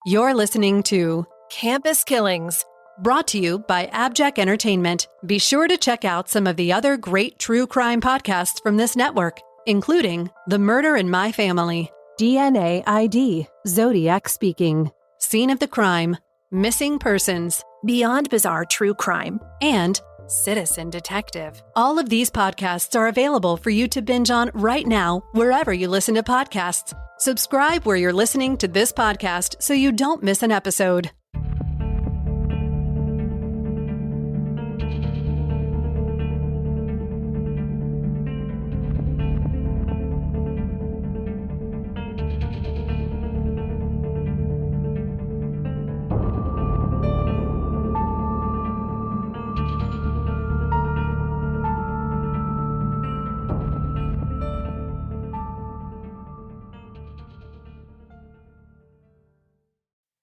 You're listening to Campus Killings, brought to you by AbJack Entertainment. Be sure to check out some of the other great true crime podcasts from this network, including The Murder in My Family, DNA ID, Zodiac Speaking, Scene of the Crime, Missing Persons, Beyond Bizarre True Crime, and Citizen Detective. all of these podcasts are available for you to binge on right now, wherever you listen to podcasts. Subscribe where you're listening to this podcast so you don't miss an episode.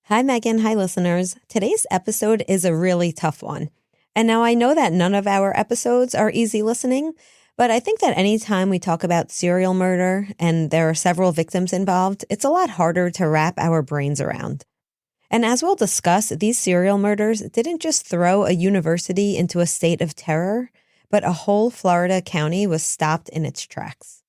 Hi, Megan. Hi, listeners. Today's episode is a really tough one. And now I know that none of our episodes are easy listening, but I think that anytime we talk about serial murder and there are several victims involved, it's a lot harder to wrap our brains around. And as we'll discuss, these serial murders didn't just throw a university into a state of terror, but a whole Florida county was stopped in its tracks.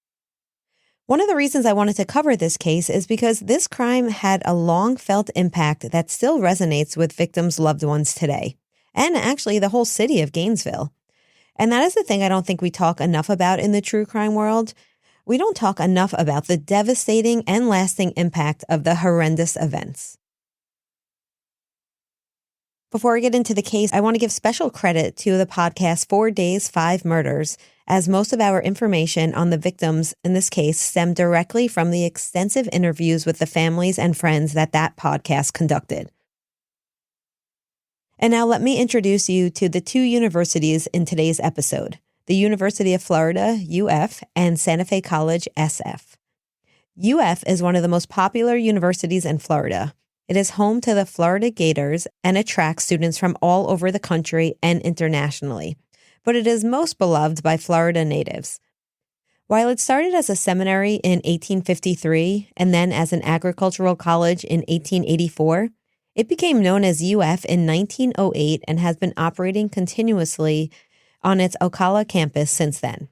One of the reasons I wanted to cover this case is because this crime had a long-felt impact that still resonates with victims' loved ones today, and actually the whole city of Gainesville. And that is the thing I don't think we talk enough about in the true crime world. We don't talk enough about the devastating and lasting impact of the horrendous events. Before I get into the case, I want to give special credit to the podcast 4 Days, 5 Murders, as most of our information on the victims in this case stemmed directly from the extensive interviews with the families and friends that podcast conducted. And now let me introduce you to the two universities in today's episode, the University of Florida, UF, and Santa Fe College, SF. UF is one of the most popular universities in Florida. It is home to the Florida Gators and attracts students from all over the country and internationally, but it is most beloved by Florida natives. While it started as a seminary in 1853 and then as an agricultural college in 1884, it became known as UF in 1908 and has been operating continuously on its Ocala campus since then.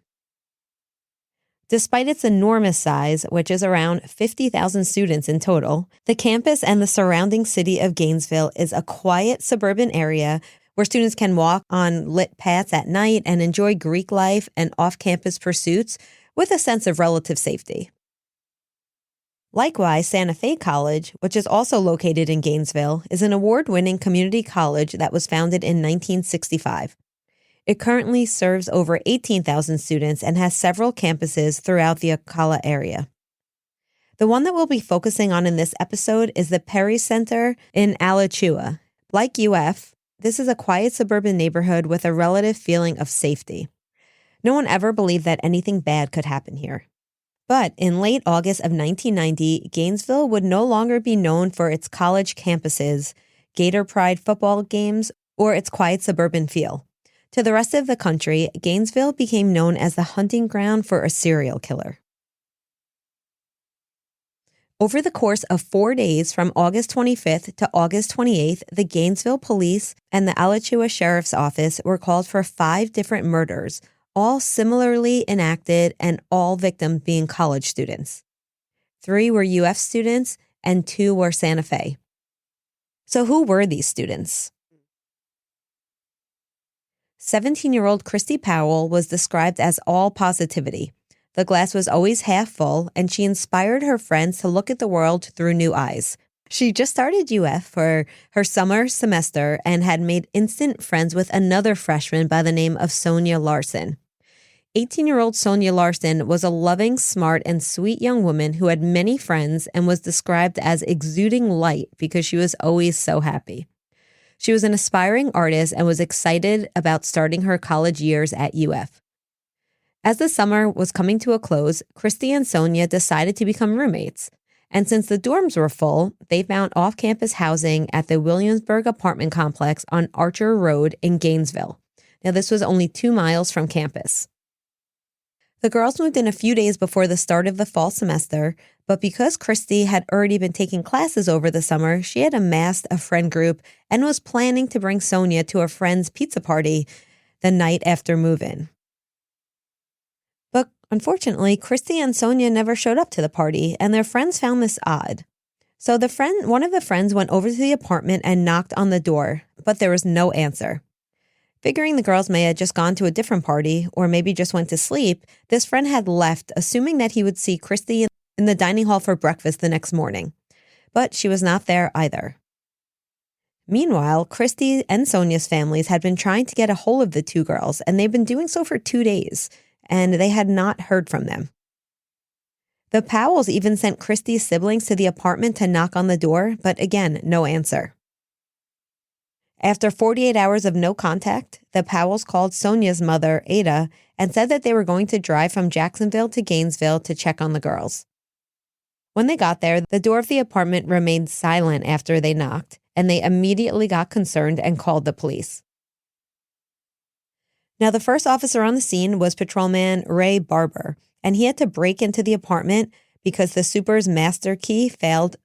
Despite its enormous size, which is around 50,000 students in total, the campus and the surrounding city of Gainesville is a quiet suburban area where students can walk on lit paths at night and enjoy Greek life and off-campus pursuits with a sense of relative safety. Likewise, Santa Fe College, which is also located in Gainesville, is an award-winning community college that was founded in 1965. It currently serves over 18,000 students and has several campuses throughout the Ocala area. The one that we'll be focusing on in this episode is the Perry Center in Alachua. Like UF, this is a quiet suburban neighborhood with a relative feeling of safety. No one ever believed that anything bad could happen here. But in late August of 1990, Gainesville would no longer be known for its college campuses, Gator Pride football games, or its quiet suburban feel. To the rest of the country, Gainesville became known as the hunting ground for a serial killer. Over the course of 4 days from August 25th to August 28th, the Gainesville Police and the Alachua Sheriff's Office were called for 5 different murders, all similarly enacted and all victims being college students. 3 were UF students and 2 were Santa Fe. So who were these students? 17-year-old Christy Powell was described as all positivity. The glass was always half full, and she inspired her friends to look at the world through new eyes. She just started UF for her summer semester and had made instant friends with another freshman by the name of Sonia Larson. 18-year-old Sonia Larson was a loving, smart, and sweet young woman who had many friends and was described as exuding light because she was always so happy. She was an aspiring artist and was excited about starting her college years at UF. As the summer was coming to a close, Christy and Sonia decided to become roommates. And since the dorms were full, they found off-campus housing at the Williamsburg apartment complex on Archer Road in Gainesville. Now, this was only 2 miles from campus. The girls moved in a few days before the start of the fall semester, But because Christy had already been taking classes over the summer, she had amassed a friend group and was planning to bring Sonia to a friend's pizza party the night after move-in. But unfortunately, Christy and Sonia never showed up to the party, and their friends found this odd. So one of the friends went over to the apartment and knocked on the door, but there was no answer. Figuring the girls may have just gone to a different party or maybe just went to sleep, this friend had left, assuming that he would see Christy in the dining hall for breakfast the next morning. But she was not there either. Meanwhile, Christy and Sonia's families had been trying to get a hold of the two girls, and they've been doing so for 2 days, and they had not heard from them. The Powells even sent Christy's siblings to the apartment to knock on the door, but again, no answer. After 48 hours of no contact, the Powells called Sonia's mother, Ada, and said that they were going to drive from Jacksonville to Gainesville to check on the girls. When they got there, the door of the apartment remained silent after they knocked, and they immediately got concerned and called the police. Now, the first officer on the scene was Patrolman Ray Barber, and he had to break into the apartment because the super's master key failed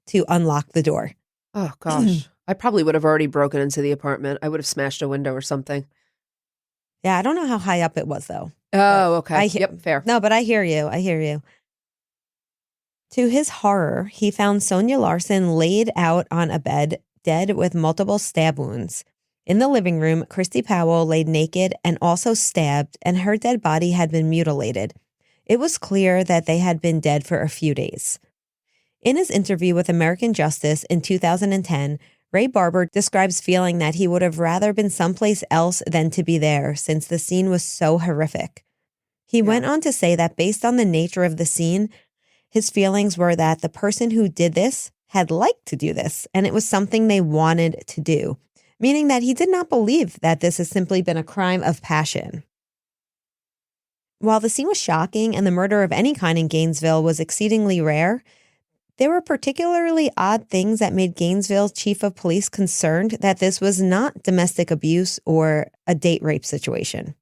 to unlock the door. Oh, gosh. I probably would have already broken into the apartment. I would have smashed a window or something. Yeah, I don't know how high up it was, though. Oh, okay. Yep, fair. No, but I hear you. To his horror, he found Sonia Larson laid out on a bed, dead with multiple stab wounds. In the living room, Christy Powell laid naked and also stabbed, and her dead body had been mutilated. It was clear that they had been dead for a few days. In his interview with American Justice in 2010, Ray Barber describes feeling that he would have rather been someplace else than to be there since the scene was so horrific. He went on to say that based on the nature of the scene, his feelings were that the person who did this had liked to do this, and it was something they wanted to do, meaning that he did not believe that this has simply been a crime of passion. While the scene was shocking and the murder of any kind in Gainesville was exceedingly rare, there were particularly odd things that made Gainesville chief of police concerned that this was not domestic abuse or a date rape situation.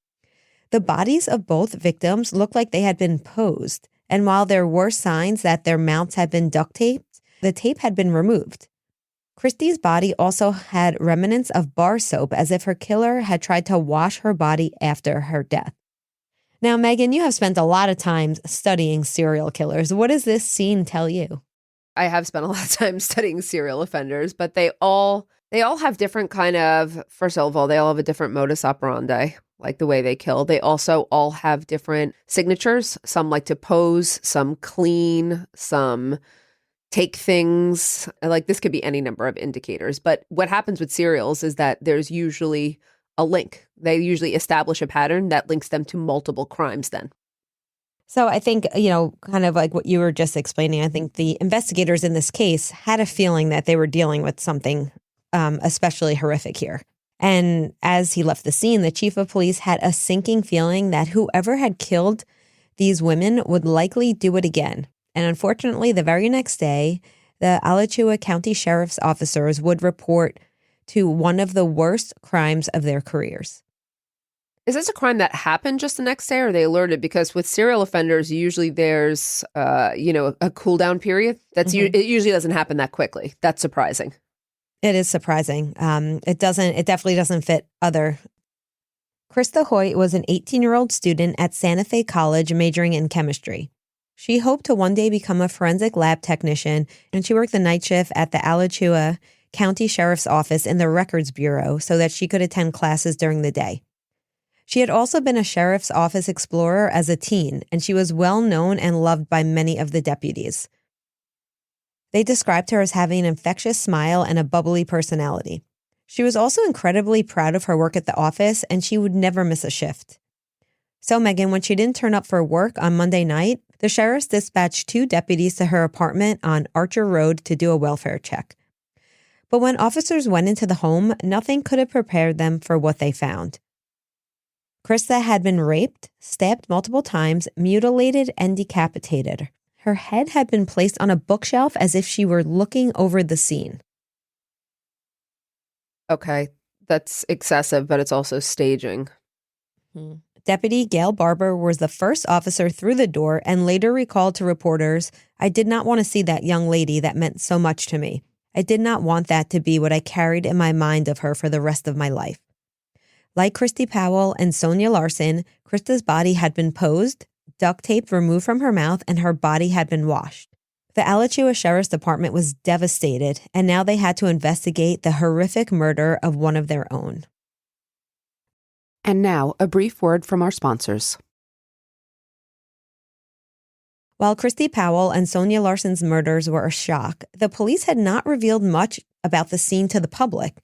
The bodies of both victims looked like they had been posed, and while there were signs that their mouths had been duct taped, the tape had been removed. Christy's body also had remnants of bar soap, as if her killer had tried to wash her body after her death. Now, Megan, you have spent a lot of time studying serial killers. What does this scene tell you? I have spent a lot of time studying serial offenders, but they all have different kind of, first of all, they all have a different modus operandi, like the way they kill. They also all have different signatures. Some like to pose, some clean, some take things. Like this could be any number of indicators. But what happens with serials is that there's usually a link. They usually establish a pattern that links them to multiple crimes then. So I think, kind of like what you were just explaining, I think the investigators in this case had a feeling that they were dealing with something especially horrific here. And as he left the scene, the chief of police had a sinking feeling that whoever had killed these women would likely do it again. And unfortunately, the very next day, the Alachua County Sheriff's officers would report to one of the worst crimes of their careers. Is this a crime that happened just the next day, or are they alerted? Because with serial offenders, usually there's, a cool down period. It usually doesn't happen that quickly. That's surprising. It is surprising. It definitely doesn't fit other. Krista Hoyt was an 18-year-old student at Santa Fe College majoring in chemistry. She hoped to one day become a forensic lab technician, and she worked the night shift at the Alachua County Sheriff's Office in the Records Bureau so that she could attend classes during the day. She had also been a sheriff's office explorer as a teen, and she was well known and loved by many of the deputies. They described her as having an infectious smile and a bubbly personality. She was also incredibly proud of her work at the office, and she would never miss a shift. So, Megan, when she didn't turn up for work on Monday night, the sheriffs dispatched 2 deputies to her apartment on Archer Road to do a welfare check. But when officers went into the home, nothing could have prepared them for what they found. Krista had been raped, stabbed multiple times, mutilated, and decapitated. Her head had been placed on a bookshelf as if she were looking over the scene. Okay, that's excessive, but it's also staging. Deputy Gail Barber was the first officer through the door and later recalled to reporters, I did not want to see that young lady that meant so much to me. I did not want that to be what I carried in my mind of her for the rest of my life. Like Christy Powell and Sonia Larson, Krista's body had been posed, duct tape removed from her mouth, and her body had been washed. The Alachua Sheriff's Department was devastated, and now they had to investigate the horrific murder of one of their own. And now, a brief word from our sponsors. While Christy Powell and Sonia Larson's murders were a shock, the police had not revealed much about the scene to the public.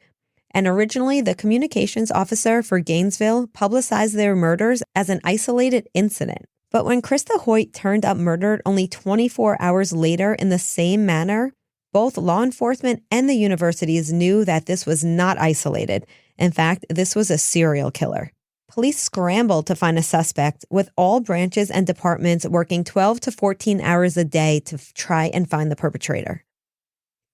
And originally, the communications officer for Gainesville publicized their murders as an isolated incident. But when Krista Hoyt turned up murdered only 24 hours later in the same manner, both law enforcement and the universities knew that this was not isolated. In fact, this was a serial killer. Police scrambled to find a suspect, with all branches and departments working 12 to 14 hours a day to try and find the perpetrator.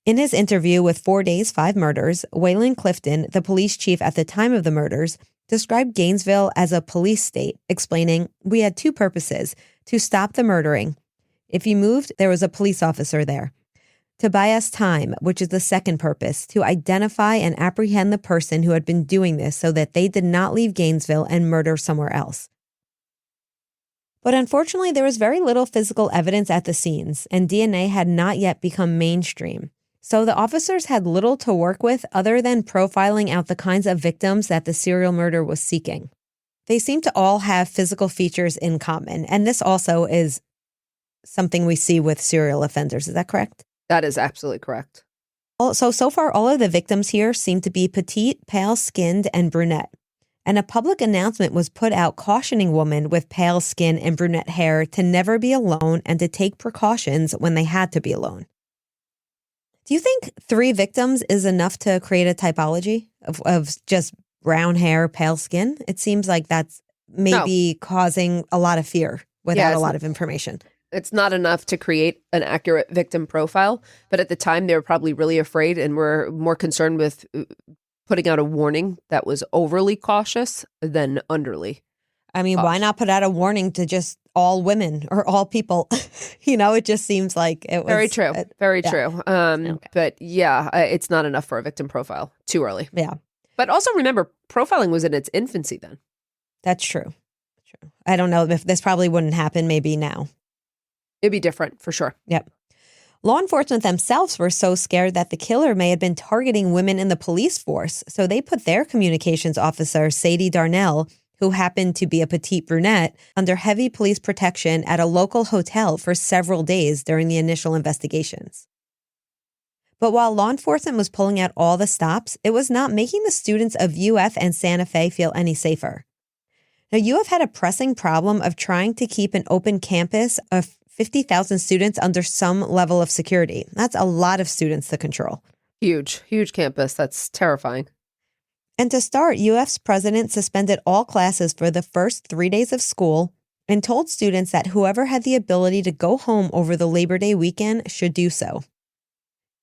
In his interview with 4 Days, 5 Murders, Waylon Clifton, the police chief at the time of the murders, described Gainesville as a police state, explaining, "We had 2 purposes: to stop the murdering. If you moved, there was a police officer there. To buy us time, which is the second purpose, to identify and apprehend the person who had been doing this so that they did not leave Gainesville and murder somewhere else." But unfortunately, there was very little physical evidence at the scenes, and DNA had not yet become mainstream. So the officers had little to work with other than profiling out the kinds of victims that the serial murder was seeking. They seem to all have physical features in common, and this also is something we see with serial offenders. Is that correct? That is absolutely correct. So far, all of the victims here seem to be petite, pale-skinned, and brunette. And a public announcement was put out cautioning women with pale skin and brunette hair to never be alone and to take precautions when they had to be alone. Do you think 3 victims is enough to create a typology of just brown hair, pale skin? It seems like that's maybe causing a lot of fear without a lot of information. It's not enough to create an accurate victim profile, but at the time they were probably really afraid and were more concerned with putting out a warning that was overly cautious than underly. I mean, why not put out a warning to just all women or all people? It just seems like it was... Very true. Very true. Okay. But yeah, it's not enough for a victim profile. Too early. Yeah. But also remember, profiling was in its infancy then. That's true. I don't know if this probably wouldn't happen maybe now. It'd be different for sure. Yep. Law enforcement themselves were so scared that the killer may have been targeting women in the police force, so they put their communications officer, Sadie Darnell, who happened to be a petite brunette, under heavy police protection at a local hotel for several days during the initial investigations. But while law enforcement was pulling out all the stops, it was not making the students of UF and Santa Fe feel any safer. Now, UF had a pressing problem of trying to keep an open campus of 50,000 students under some level of security. That's a lot of students to control. Huge campus. That's terrifying. And to start, UF's president suspended all classes for the first 3 days of school and told students that whoever had the ability to go home over the Labor Day weekend should do so.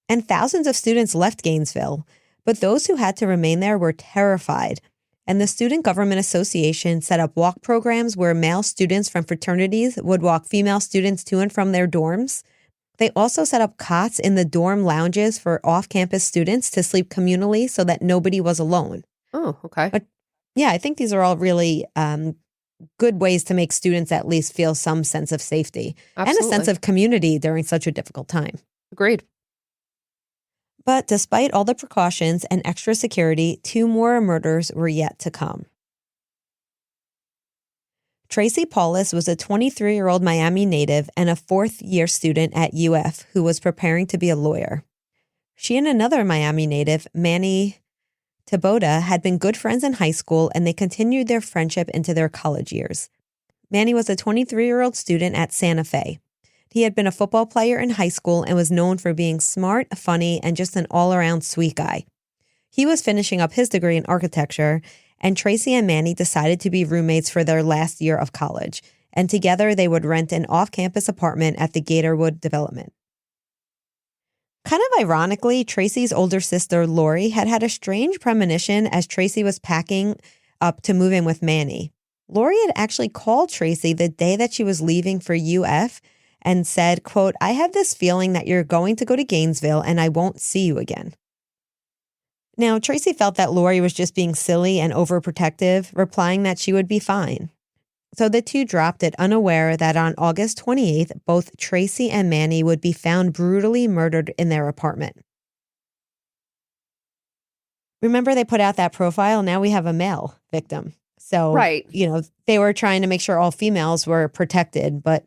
And thousands of students left Gainesville, but those who had to remain there were terrified. And the Student Government Association set up walk programs where male students from fraternities would walk female students to and from their dorms. They also set up cots in the dorm lounges for off-campus students to sleep communally so that nobody was alone. Oh, okay. But yeah, I think these are all really good ways to make students at least feel some sense of safety and a sense of community during such a difficult time. Agreed. But despite all the precautions and extra security, 2 more murders were yet to come. Tracy Paulus was a 23-year-old Miami native and a 4th-year student at UF who was preparing to be a lawyer. She and another Miami native, Manny Taboda, had been good friends in high school, and they continued their friendship into their college years. Manny was a 23-year-old student at Santa Fe. He had been a football player in high school and was known for being smart, funny, and just an all-around sweet guy. He was finishing up his degree in architecture, and Tracy and Manny decided to be roommates for their last year of college, and together they would rent an off-campus apartment at the Gatorwood development. Kind of ironically, Tracy's older sister, Lori, had had a strange premonition as Tracy was packing up to move in with Manny. Lori had actually called Tracy the day that she was leaving for UF and said, quote, "I have this feeling that you're going to go to Gainesville and I won't see you again." Now, Tracy felt that Lori was just being silly and overprotective, replying that she would be fine. So the two dropped it, unaware that on August 28th, both Tracy and Manny would be found brutally murdered in their apartment. Remember, they put out that profile. Now we have a male victim. So, Right. They were trying to make sure all females were protected. But,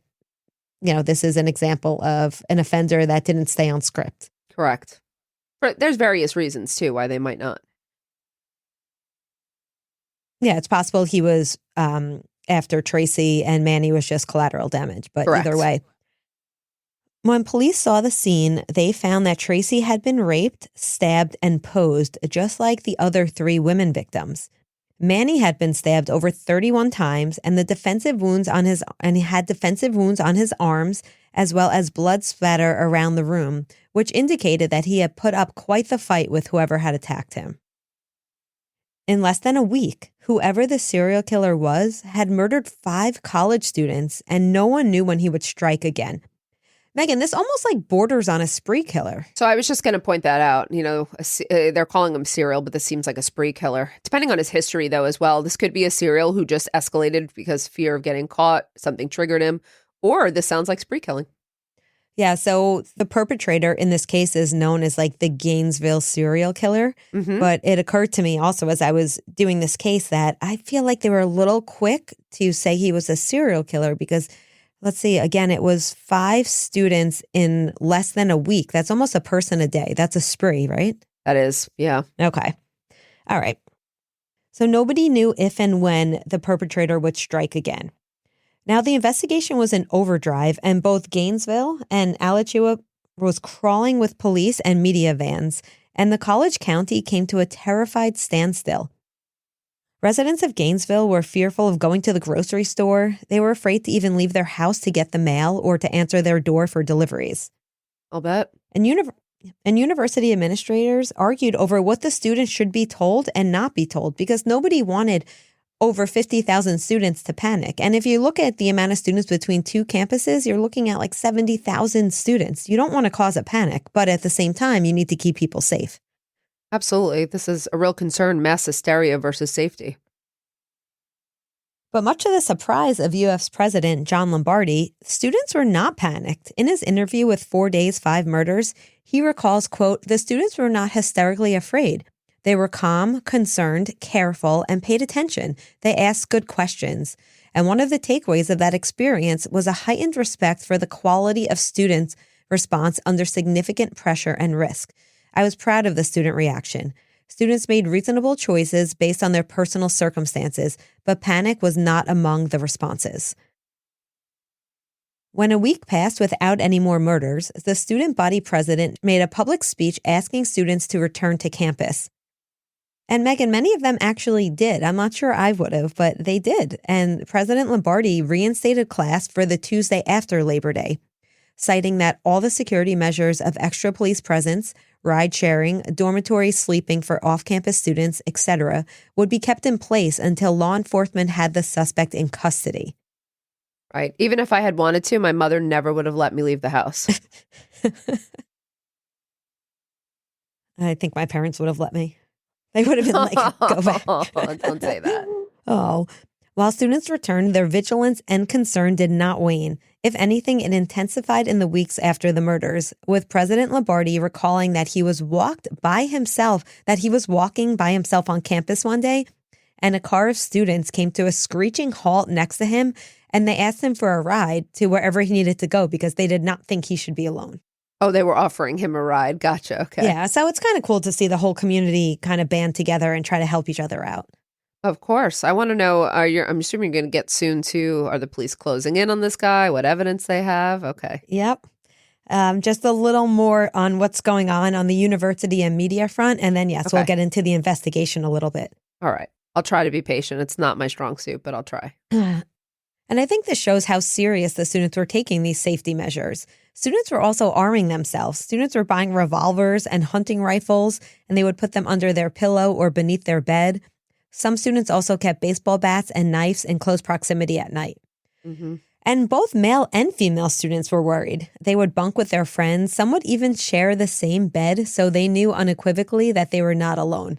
this is an example of an offender that didn't stay on script. Correct. But there's various reasons, too, why they might not. Yeah, it's possible he was after Tracy and Manny was just collateral damage. But Correct. Either way. When police saw the scene, they found that Tracy had been raped, stabbed, and posed, just like the other 3 women victims. Manny had been stabbed over 31 times, and he had defensive wounds on his arms, as well as blood splatter around the room, which indicated that he had put up quite the fight with whoever had attacked him. In less than a week, whoever the serial killer was had murdered 5 college students, and no one knew when he would strike again. Megan, this almost borders on a spree killer. So I was just going to point that out. They're calling him serial, but this seems like a spree killer. Depending on his history, though, as well, this could be a serial who just escalated because fear of getting caught, something triggered him, or this sounds like spree killing. Yeah, so the perpetrator in this case is known as the Gainesville serial killer. Mm-hmm. But it occurred to me also as I was doing this case that I feel like they were a little quick to say he was a serial killer because, let's see, again, it was 5 students in less than a week. That's almost a person a day. That's a spree, right? That is, yeah. Okay. All right. So nobody knew if and when the perpetrator would strike again. Now, the investigation was in overdrive, and both Gainesville and Alachua was crawling with police and media vans, and the college county came to a terrified standstill. Residents of Gainesville were fearful of going to the grocery store. They were afraid to even leave their house to get the mail or to answer their door for deliveries. I'll bet. And university administrators argued over what the students should be told and not be told because nobody wanted over 50,000 students to panic. And if you look at the amount of students between 2 campuses, you're looking at 70,000 students. You don't want to cause a panic, but at the same time, you need to keep people safe. Absolutely. This is a real concern, mass hysteria versus safety. But much to the surprise of UF's president, John Lombardi, students were not panicked. In his interview with 4 Days, 5 Murders, he recalls, quote, "The students were not hysterically afraid. They were calm, concerned, careful, and paid attention. They asked good questions. And one of the takeaways of that experience was a heightened respect for the quality of students' response under significant pressure and risk. I was proud of the student reaction. Students made reasonable choices based on their personal circumstances, but panic was not among the responses." When a week passed without any more murders, the student body president made a public speech asking students to return to campus. And Megan, many of them actually did. I'm not sure I would have, but they did. And President Lombardi reinstated class for the Tuesday after Labor Day, citing that all the security measures of extra police presence, ride sharing, dormitory sleeping for off-campus students, etc., would be kept in place until law enforcement had the suspect in custody. Right. Even if I had wanted to, my mother never would have let me leave the house. I think my parents would have let me. They would have been like, go back. Don't say that. Oh, while students returned, their vigilance and concern did not wane. If anything, it intensified in the weeks after the murders, with President Lombardi recalling that he was walking by himself on campus one day, and a car of students came to a screeching halt next to him, and they asked him for a ride to wherever he needed to go because they did not think he should be alone. Oh, they were offering him a ride. Gotcha. Okay. Yeah, so it's kind of cool to see the whole community kind of band together and try to help each other out. Of course. I want to know, I'm assuming you're going to get soon too. Are the police closing in on this guy? What evidence they have? Okay. Yep. Just a little more on what's going on the university and media front. And then, yes, We'll get into the investigation a little bit. All right. I'll try to be patient. It's not my strong suit, but I'll try. And I think this shows how serious the students were taking these safety measures. Students were also arming themselves. Students were buying revolvers and hunting rifles, and they would put them under their pillow or beneath their bed. Some students also kept baseball bats and knives in close proximity at night. Mm-hmm. And both male and female students were worried. They would bunk with their friends. Some would even share the same bed, so they knew unequivocally that they were not alone.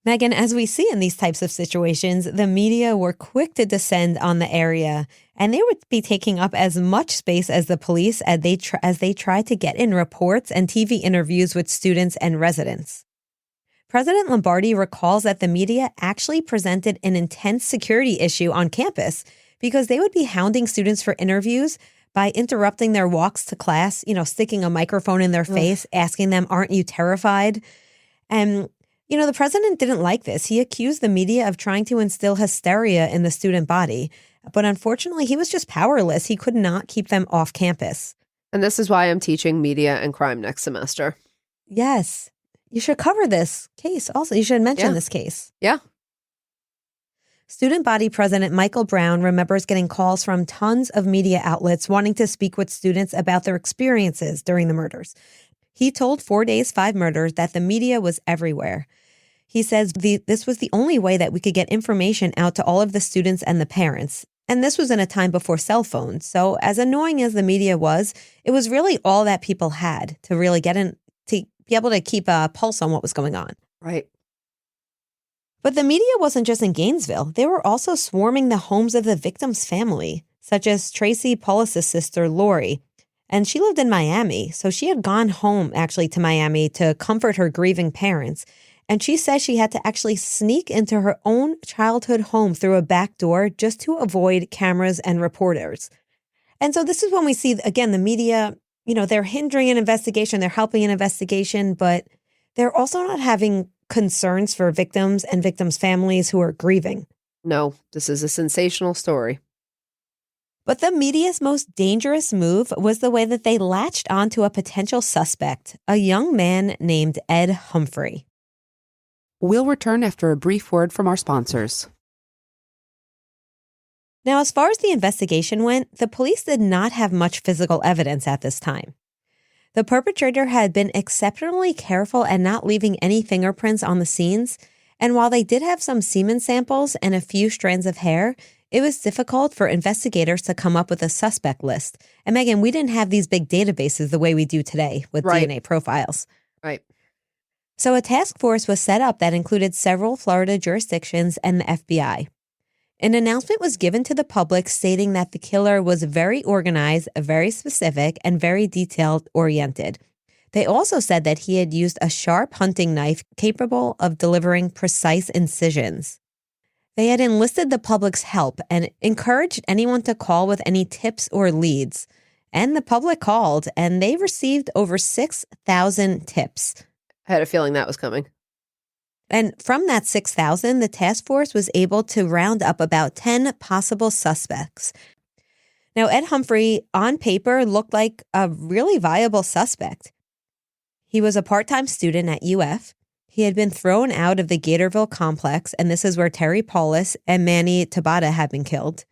Megan, as we see in these types of situations, the media were quick to descend on the area, and they would be taking up as much space as the police as they tried to get in reports and TV interviews with students and residents. President Lombardi recalls that the media actually presented an intense security issue on campus because they would be hounding students for interviews by interrupting their walks to class, sticking a microphone in their face, asking them, "Aren't you terrified?" And the president didn't like this. He accused the media of trying to instill hysteria in the student body. But unfortunately, he was just powerless. He could not keep them off campus. And this is why I'm teaching media and crime next semester. Yes. You should cover this case also. You should mention this case. Yeah. Student body president Michael Brown remembers getting calls from tons of media outlets wanting to speak with students about their experiences during the murders. He told 4 Days, 5 Murders that the media was everywhere. He says this was the only way that we could get information out to all of the students and the parents. And this was in a time before cell phones. So as annoying as the media was, it was really all that people had to really get in, to be able to keep a pulse on what was going on. Right. But the media wasn't just in Gainesville. They were also swarming the homes of the victim's family, such as Tracy Paulus's sister, Lori. And she lived in Miami, so she had gone home actually to Miami to comfort her grieving parents. And she says she had to actually sneak into her own childhood home through a back door just to avoid cameras and reporters. And so this is when we see, again, the media, they're hindering an investigation, they're helping an investigation, but they're also not having concerns for victims and victims' families who are grieving. No, this is a sensational story. But the media's most dangerous move was the way that they latched onto a potential suspect, a young man named Ed Humphrey. We'll return after a brief word from our sponsors. Now, as far as the investigation went, the police did not have much physical evidence at this time. The perpetrator had been exceptionally careful at not leaving any fingerprints on the scenes, and while they did have some semen samples and a few strands of hair, it was difficult for investigators to come up with a suspect list. And Megan, we didn't have these big databases the way we do today with DNA profiles. Right. So a task force was set up that included several Florida jurisdictions and the FBI. An announcement was given to the public stating that the killer was very organized, very specific, and very detail-oriented. They also said that he had used a sharp hunting knife capable of delivering precise incisions. They had enlisted the public's help and encouraged anyone to call with any tips or leads. And the public called, and they received over 6,000 tips. I had a feeling that was coming. And from that 6,000, the task force was able to round up about 10 possible suspects. Now, Ed Humphrey, on paper, looked like a really viable suspect. He was a part-time student at UF. He had been thrown out of the Gatorville complex, and this is where Terry Paulus and Manny Tabata had been killed.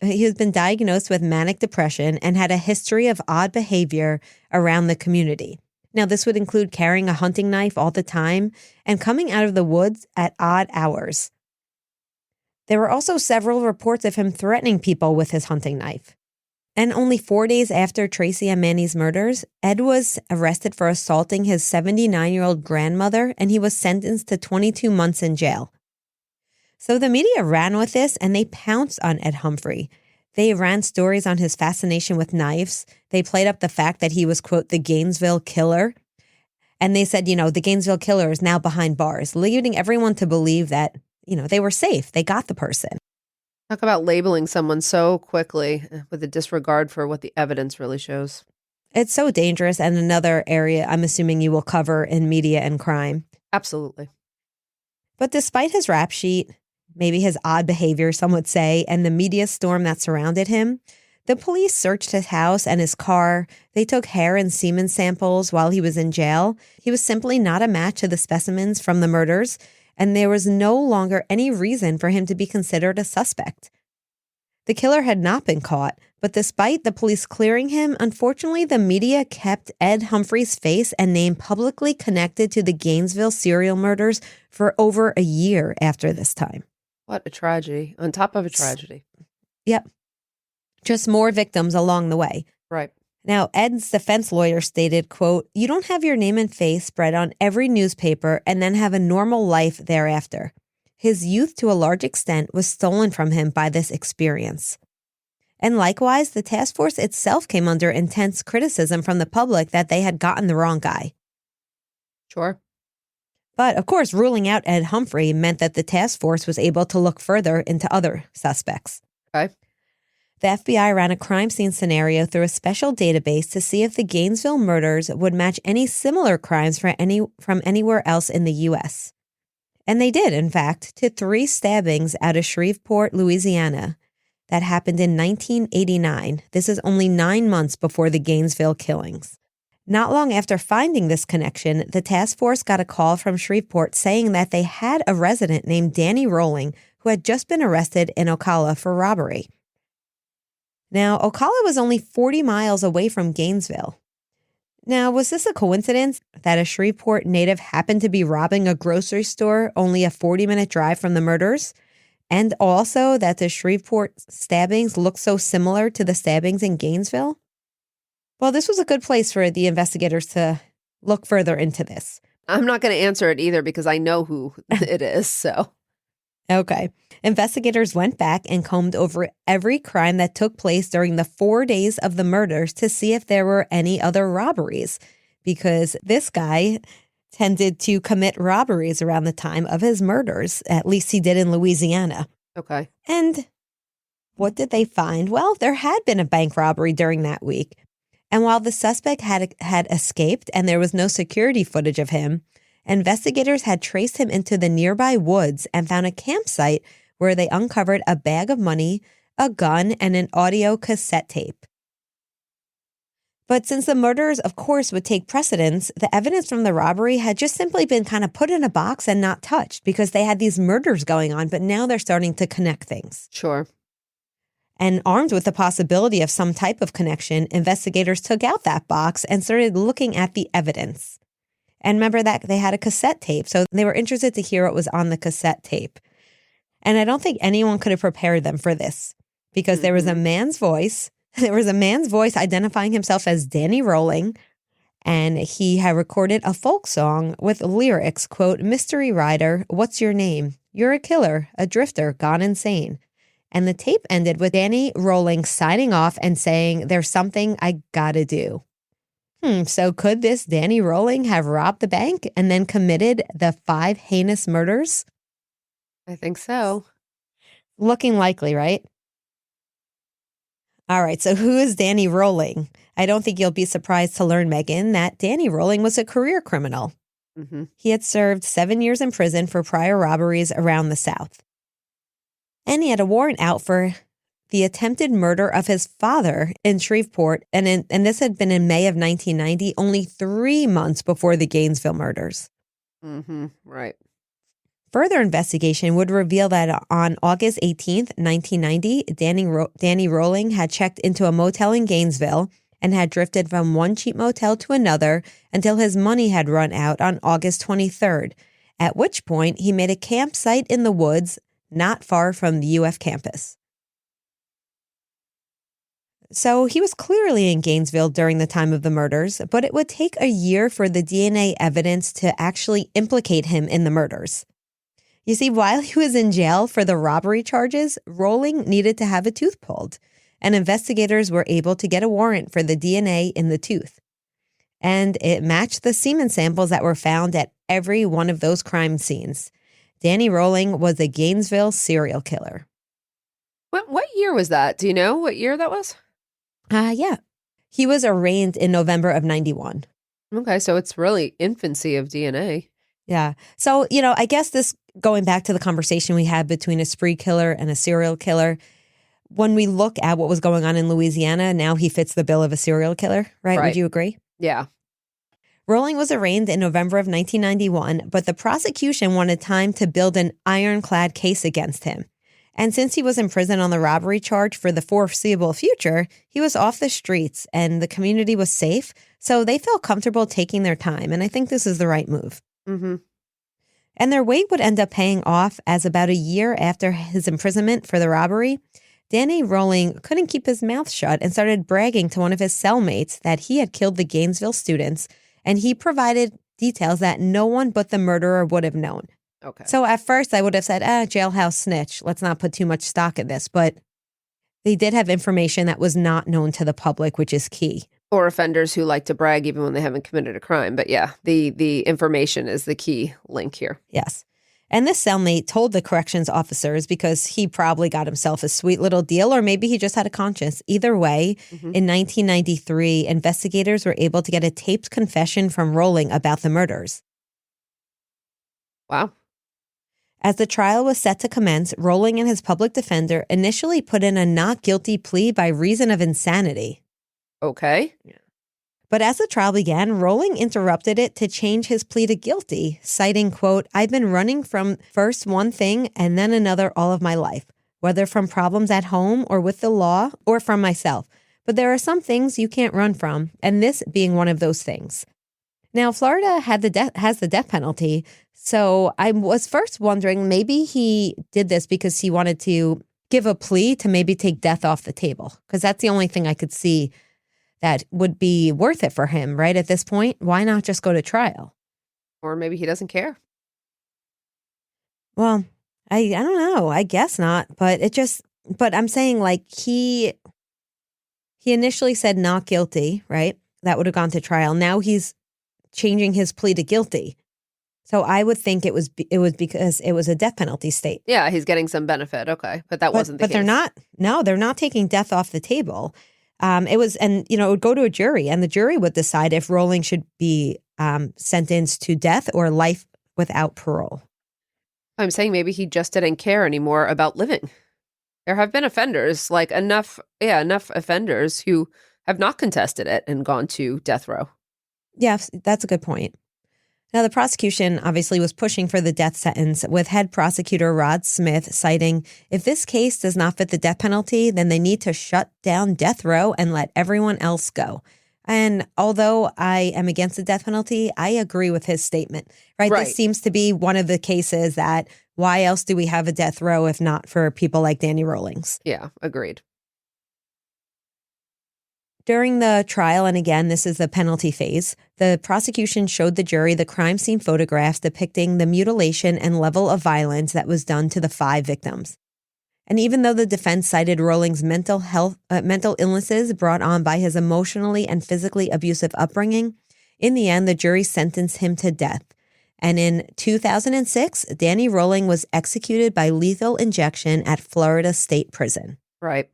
He has been diagnosed with manic depression and had a history of odd behavior around the community. Now, this would include carrying a hunting knife all the time and coming out of the woods at odd hours. There were also several reports of him threatening people with his hunting knife. And only 4 days after Tracy and Manny's murders, Ed was arrested for assaulting his 79-year-old grandmother, and he was sentenced to 22 months in jail. So the media ran with this, and they pounced on Ed Humphrey. They ran stories on his fascination with knives. They played up the fact that he was, quote, the Gainesville killer. And they said, the Gainesville killer is now behind bars, leading everyone to believe that, they were safe. They got the person. Talk about labeling someone so quickly with a disregard for what the evidence really shows. It's so dangerous, and another area I'm assuming you will cover in media and crime. Absolutely. But despite his rap sheet, maybe his odd behavior, some would say, and the media storm that surrounded him, the police searched his house and his car. They took hair and semen samples while he was in jail. He was simply not a match to the specimens from the murders, and there was no longer any reason for him to be considered a suspect. The killer had not been caught, but despite the police clearing him, unfortunately, the media kept Ed Humphrey's face and name publicly connected to the Gainesville serial murders for over a year after this time. What a tragedy, on top of a tragedy. Yep. just more victims along the way. Right. Now, Ed's defense lawyer stated, quote, "You don't have your name and face spread on every newspaper and then have a normal life thereafter. His youth, to a large extent, was stolen from him by this experience." And likewise, the task force itself came under intense criticism from the public that they had gotten the wrong guy. Sure. But, of course, ruling out Ed Humphrey meant that the task force was able to look further into other suspects. Okay. The FBI ran a crime scene scenario through a special database to see if the Gainesville murders would match any similar crimes from anywhere else in the U.S. And they did, in fact, to 3 stabbings out of Shreveport, Louisiana, that happened in 1989. This is only 9 months before the Gainesville killings. Not long after finding this connection, the task force got a call from Shreveport saying that they had a resident named Danny Rolling who had just been arrested in Ocala for robbery. Now, Ocala was only 40 miles away from Gainesville. Now, was this a coincidence that a Shreveport native happened to be robbing a grocery store only a 40-minute drive from the murders? And also that the Shreveport stabbings looked so similar to the stabbings in Gainesville? Well, this was a good place for the investigators to look further into this. I'm not going to answer it either because I know who it is, so. Okay. Investigators went back and combed over every crime that took place during the 4 days of the murders to see if there were any other robberies, because this guy tended to commit robberies around the time of his murders. At least he did in Louisiana. Okay. And what did they find? Well, there had been a bank robbery during that week. And while the suspect had escaped and there was no security footage of him, investigators had traced him into the nearby woods and found a campsite where they uncovered a bag of money, a gun, and an audio cassette tape. But since the murders, of course, would take precedence, the evidence from the robbery had just simply been kind of put in a box and not touched because they had these murders going on, but now they're starting to connect things. Sure. And armed with the possibility of some type of connection, investigators took out that box and started looking at the evidence. And remember that they had a cassette tape, so they were interested to hear what was on the cassette tape. And I don't think anyone could have prepared them for this because there was a man's voice. There was a man's voice identifying himself as Danny Rolling, and he had recorded a folk song with lyrics, quote, "Mystery Rider, what's your name? You're a killer, a drifter, gone insane." And the tape ended with Danny Rolling signing off and saying, "There's something I gotta do." So could this Danny Rolling have robbed the bank and then committed the 5 heinous murders? I think so. Looking likely, right? All right, so who is Danny Rolling? I don't think you'll be surprised to learn, Megan, that Danny Rolling was a career criminal. Mm-hmm. He had served 7 years in prison for prior robberies around the South. And he had a warrant out for the attempted murder of his father in Shreveport, and this had been in May of 1990, only 3 months before the Gainesville murders. Mm-hmm. Right. Further investigation would reveal that on August 18th, 1990, Danny Rolling had checked into a motel in Gainesville and had drifted from one cheap motel to another until his money had run out on August 23rd, at which point he made a campsite in the woods not far from the UF campus. So he was clearly in Gainesville during the time of the murders, but it would take a year for the DNA evidence to actually implicate him in the murders. You see, while he was in jail for the robbery charges, Rolling needed to have a tooth pulled, and investigators were able to get a warrant for the DNA in the tooth. And it matched the semen samples that were found at every one of those crime scenes. Danny Rolling was a Gainesville serial killer. What year was that? Do you know what year that was? Yeah. He was arraigned in November of 91. Okay, so it's really infancy of DNA. Yeah. So, I guess this, going back to the conversation we had between a spree killer and a serial killer, when we look at what was going on in Louisiana, now he fits the bill of a serial killer, right? Would you agree? Yeah. Rolling was arraigned in November of 1991, but the prosecution wanted time to build an ironclad case against him. And since he was in prison on the robbery charge for the foreseeable future, he was off the streets and the community was safe, so they felt comfortable taking their time, and I think this is the right move. Mm-hmm. And their wait would end up paying off, as about a year after his imprisonment for the robbery, Danny Rolling couldn't keep his mouth shut and started bragging to one of his cellmates that he had killed the Gainesville students, and he provided details that no one but the murderer would have known. Okay. So at first I would have said, jailhouse snitch. Let's not put too much stock in this. But they did have information that was not known to the public, which is key. Or offenders who like to brag even when they haven't committed a crime. But yeah, the information is the key link here. Yes. And this cellmate told the corrections officers because he probably got himself a sweet little deal, or maybe he just had a conscience. Either way, in 1993, investigators were able to get a taped confession from Rolling about the murders. Wow. As the trial was set to commence, Rolling and his public defender initially put in a not guilty plea by reason of insanity. Okay. But as the trial began, Rolling interrupted it to change his plea to guilty, citing, quote, "I've been running from first one thing and then another all of my life, whether from problems at home or with the law or from myself. But there are some things you can't run from, and this being one of those things." Now, Florida has the death penalty, so I was first wondering maybe he did this because he wanted to give a plea to maybe take death off the table, because that's the only thing I could see that would be worth it for him, right? At this point, why not just go to trial? Or maybe he doesn't care. Well, I don't know. I guess not. But I'm saying like he initially said not guilty, right? That would have gone to trial. Now he's changing his plea to guilty. So I would think it was because it was a death penalty state. Yeah, he's getting some benefit. Okay. But that wasn't the case. But they're not taking death off the table. It would go to a jury, and the jury would decide if Rolling should be sentenced to death or life without parole. I'm saying maybe he just didn't care anymore about living. There have been offenders, like enough offenders who have not contested it and gone to death row. Yes, that's a good point. Now, the prosecution obviously was pushing for the death sentence, with head prosecutor Rod Smith citing, "If this case does not fit the death penalty, then they need to shut down death row and let everyone else go." And although I am against the death penalty, I agree with his statement, right? This seems to be one of the cases that why else do we have a death row if not for people like Danny Rollings? Yeah, agreed. During the trial, and again, this is the penalty phase, the prosecution showed the jury the crime scene photographs depicting the mutilation and level of violence that was done to the 5 victims. And even though the defense cited Rolling's mental illnesses brought on by his emotionally and physically abusive upbringing, in the end, the jury sentenced him to death. And in 2006, Danny Rolling was executed by lethal injection at Florida State Prison. Right.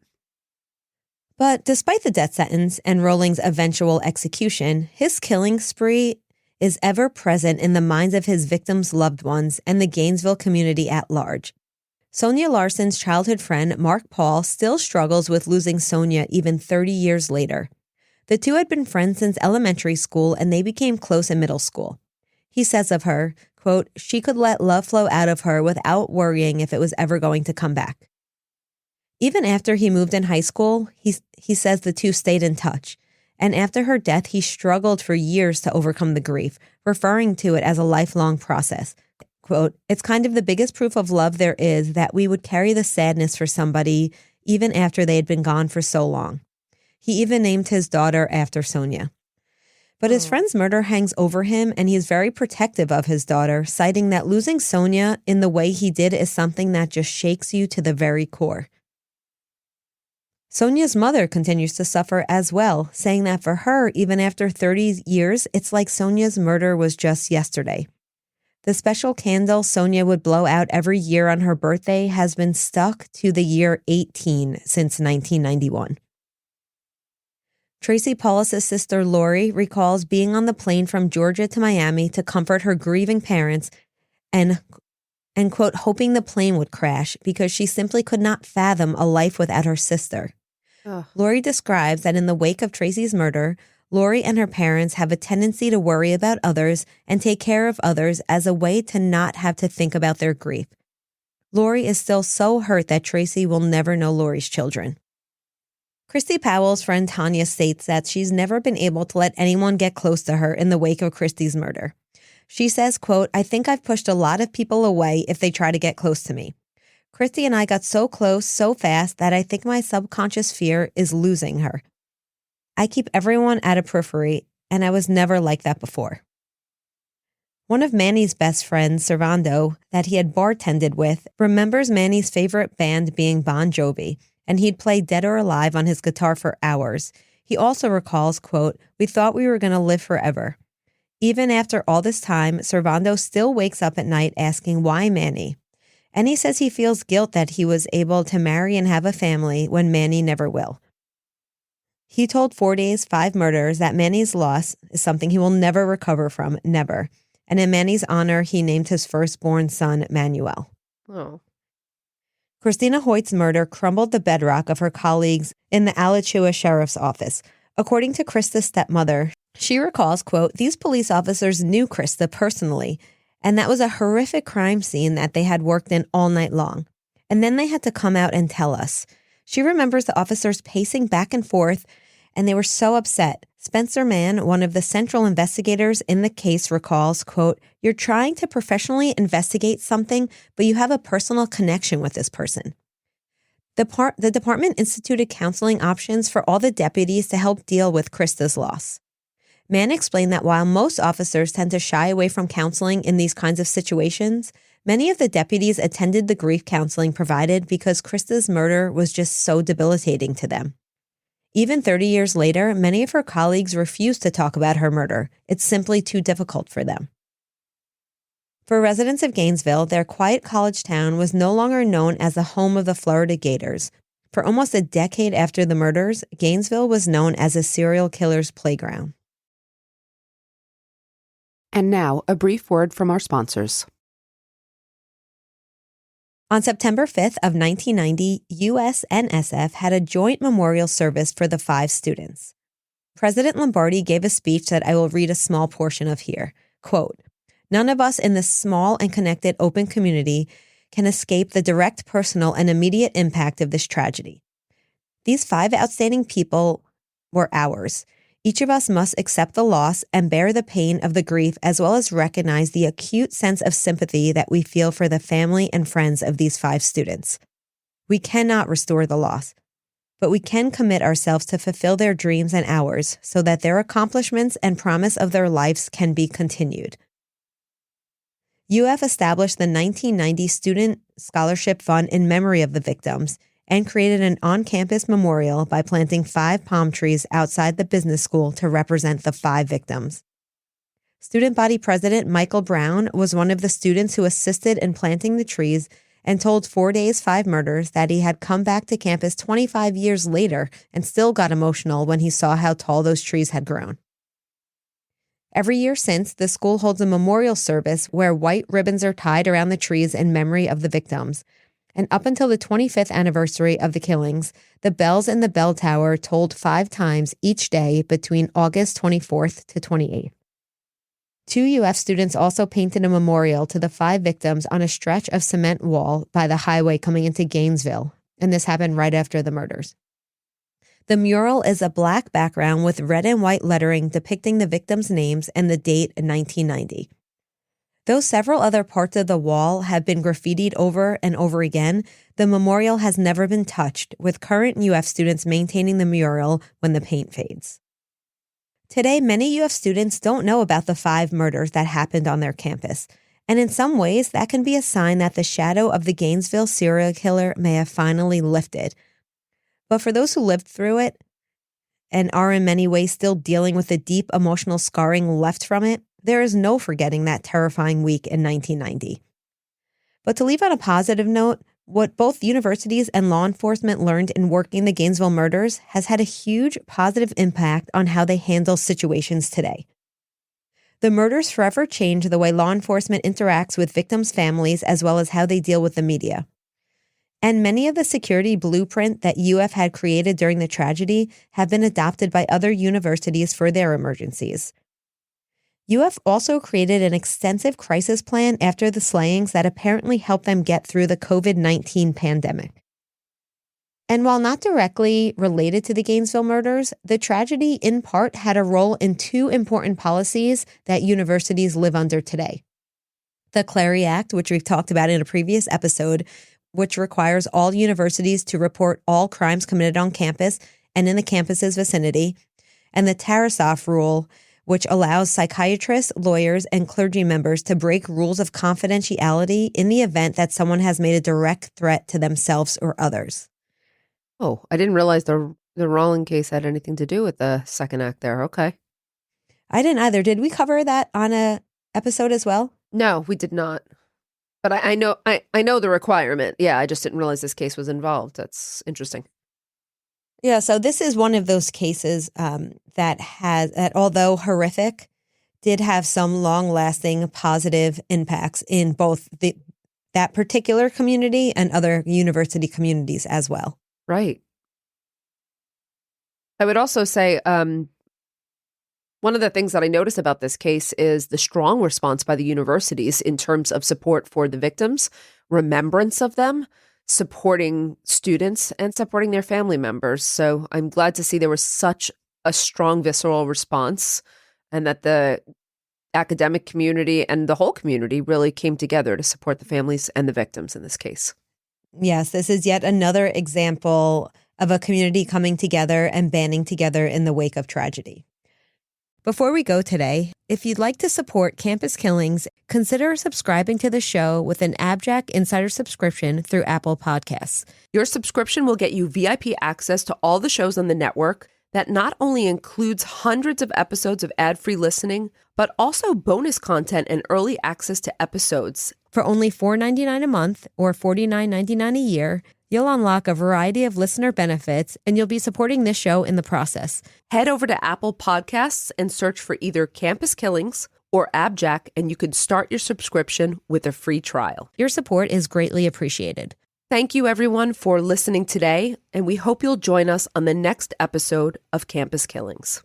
But despite the death sentence and Rolling's eventual execution, his killing spree is ever present in the minds of his victims' loved ones and the Gainesville community at large. Sonia Larson's childhood friend, Mark Paul, still struggles with losing Sonia even 30 years later. The two had been friends since elementary school, and they became close in middle school. He says of her, quote, "She could let love flow out of her without worrying if it was ever going to come back." Even after he moved in high school, he says the two stayed in touch. And after her death, he struggled for years to overcome the grief, referring to it as a lifelong process. Quote, "It's kind of the biggest proof of love there is that we would carry the sadness for somebody even after they had been gone for so long." He even named his daughter after Sonia. But his friend's murder hangs over him, and he is very protective of his daughter, citing that losing Sonia in the way he did is something that just shakes you to the very core. Sonia's mother continues to suffer as well, saying that for her, even after 30 years, it's like Sonia's murder was just yesterday. The special candle Sonia would blow out every year on her birthday has been stuck to the year 18 since 1991. Tracy Paulus's sister Lori recalls being on the plane from Georgia to Miami to comfort her grieving parents and quote, hoping the plane would crash because she simply could not fathom a life without her sister. Ugh. Lori describes that in the wake of Tracy's murder, Lori and her parents have a tendency to worry about others and take care of others as a way to not have to think about their grief. Lori is still so hurt that Tracy will never know Lori's children. Christy Powell's friend Tanya states that she's never been able to let anyone get close to her in the wake of Christy's murder. She says, quote, "I think I've pushed a lot of people away if they try to get close to me." Christy and I got so close so fast that I think my subconscious fear is losing her. I keep everyone at a periphery, and I was never like that before. One of Manny's best friends, Servando, that he had bartended with, remembers Manny's favorite band being Bon Jovi, and he'd play Dead or Alive on his guitar for hours. He also recalls, quote, "We thought we were going to live forever." Even after all this time, Servando still wakes up at night asking why Manny. And he says he feels guilt that he was able to marry and have a family when Manny never will. He told 4 Days, 5 Murders that Manny's loss is something he will never recover from, never. And in Manny's honor, he named his firstborn son Manuel. Oh. Christina Hoyt's murder crumbled the bedrock of her colleagues in the Alachua Sheriff's Office. According to Krista's stepmother, she recalls, quote, "These police officers knew Krista personally, and that was a horrific crime scene that they had worked in all night long. And then they had to come out and tell us." She remembers the officers pacing back and forth, and they were so upset. Spencer Mann, one of the central investigators in the case, recalls, quote, "You're trying to professionally investigate something, but you have a personal connection with this person." The department instituted counseling options for all the deputies to help deal with Krista's loss. Mann explained that while most officers tend to shy away from counseling in these kinds of situations, many of the deputies attended the grief counseling provided because Krista's murder was just so debilitating to them. Even 30 years later, many of her colleagues refused to talk about her murder. It's simply too difficult for them. For residents of Gainesville, their quiet college town was no longer known as the home of the Florida Gators. For almost a decade after the murders, Gainesville was known as a serial killer's playground. And now, a brief word from our sponsors. On September 5th of 1990, US and SF had a joint memorial service for the 5 students. President Lombardi gave a speech that I will read a small portion of here. Quote, "None of us in this small and connected open community can escape the direct personal and immediate impact of this tragedy. These 5 outstanding people were ours. Each of us must accept the loss and bear the pain of the grief, as well as recognize the acute sense of sympathy that we feel for the family and friends of these 5 students. We cannot restore the loss, but we can commit ourselves to fulfill their dreams and ours so that their accomplishments and promise of their lives can be continued." UF established the 1990 Student Scholarship Fund in memory of the victims and created an on-campus memorial by planting 5 palm trees outside the business school to represent the 5 victims. Student body president Michael Brown was one of the students who assisted in planting the trees and told 4 Days, 5 Murders that he had come back to campus 25 years later and still got emotional when he saw how tall those trees had grown. Every year since, the school holds a memorial service where white ribbons are tied around the trees in memory of the victims. And up until the 25th anniversary of the killings, the bells in the bell tower tolled 5 times each day between August 24th to 28th. 2 UF students also painted a memorial to the 5 victims on a stretch of cement wall by the highway coming into Gainesville, and this happened right after the murders. The mural is a black background with red and white lettering depicting the victims' names and the date 1990. Though several other parts of the wall have been graffitied over and over again, the memorial has never been touched, with current UF students maintaining the mural when the paint fades. Today, many UF students don't know about the 5 murders that happened on their campus, and in some ways, that can be a sign that the shadow of the Gainesville serial killer may have finally lifted. But for those who lived through it and are in many ways still dealing with the deep emotional scarring left from it, there is no forgetting that terrifying week in 1990. But to leave on a positive note, what both universities and law enforcement learned in working the Gainesville murders has had a huge positive impact on how they handle situations today. The murders forever change the way law enforcement interacts with victims' families as well as how they deal with the media. And many of the security blueprint that UF had created during the tragedy have been adopted by other universities for their emergencies. UF also created an extensive crisis plan after the slayings that apparently helped them get through the COVID-19 pandemic. And while not directly related to the Gainesville murders, the tragedy in part had a role in 2 important policies that universities live under today. The Clery Act, which we've talked about in a previous episode, which requires all universities to report all crimes committed on campus and in the campus's vicinity, and the Tarasoff rule, which allows psychiatrists, lawyers, and clergy members to break rules of confidentiality in the event that someone has made a direct threat to themselves or others. Oh, I didn't realize the Rowling case had anything to do with the second act there. Okay. I didn't either. Did we cover that on a episode as well? No, we did not. But I know the requirement. Yeah, I just didn't realize this case was involved. That's interesting. Yeah, so this is one of those cases that although horrific, did have some long-lasting positive impacts in both that particular community and other university communities as well. Right. I would also say one of the things that I noticed about this case is the strong response by the universities in terms of support for the victims, remembrance of them, supporting students, and supporting their family members. So I'm glad to see there was such a strong visceral response and that the academic community and the whole community really came together to support the families and the victims in this case. Yes, this is yet another example of a community coming together and banding together in the wake of tragedy. Before we go today, if you'd like to support Campus Killings, consider subscribing to the show with an AbJack Insider subscription through Apple Podcasts. Your subscription will get you VIP access to all the shows on the network that not only includes hundreds of episodes of ad-free listening, but also bonus content and early access to episodes. For only $4.99 a month or $49.99 a year, you'll unlock a variety of listener benefits, and you'll be supporting this show in the process. Head over to Apple Podcasts and search for either Campus Killings or AbJack, and you can start your subscription with a free trial. Your support is greatly appreciated. Thank you, everyone, for listening today, and we hope you'll join us on the next episode of Campus Killings.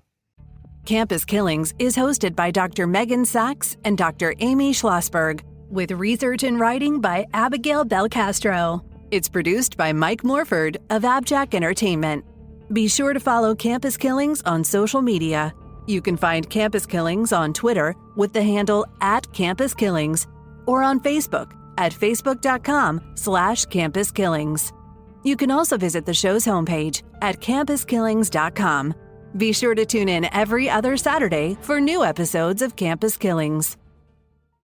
Campus Killings is hosted by Dr. Megan Sachs and Dr. Amy Schlossberg, with research and writing by Abigail Belcastro. It's produced by Mike Morford of AbJack Entertainment. Be sure to follow Campus Killings on social media. You can find Campus Killings on Twitter with the handle @CampusKillings or on Facebook at facebook.com/Campus Killings. You can also visit the show's homepage at campuskillings.com. Be sure to tune in every other Saturday for new episodes of Campus Killings.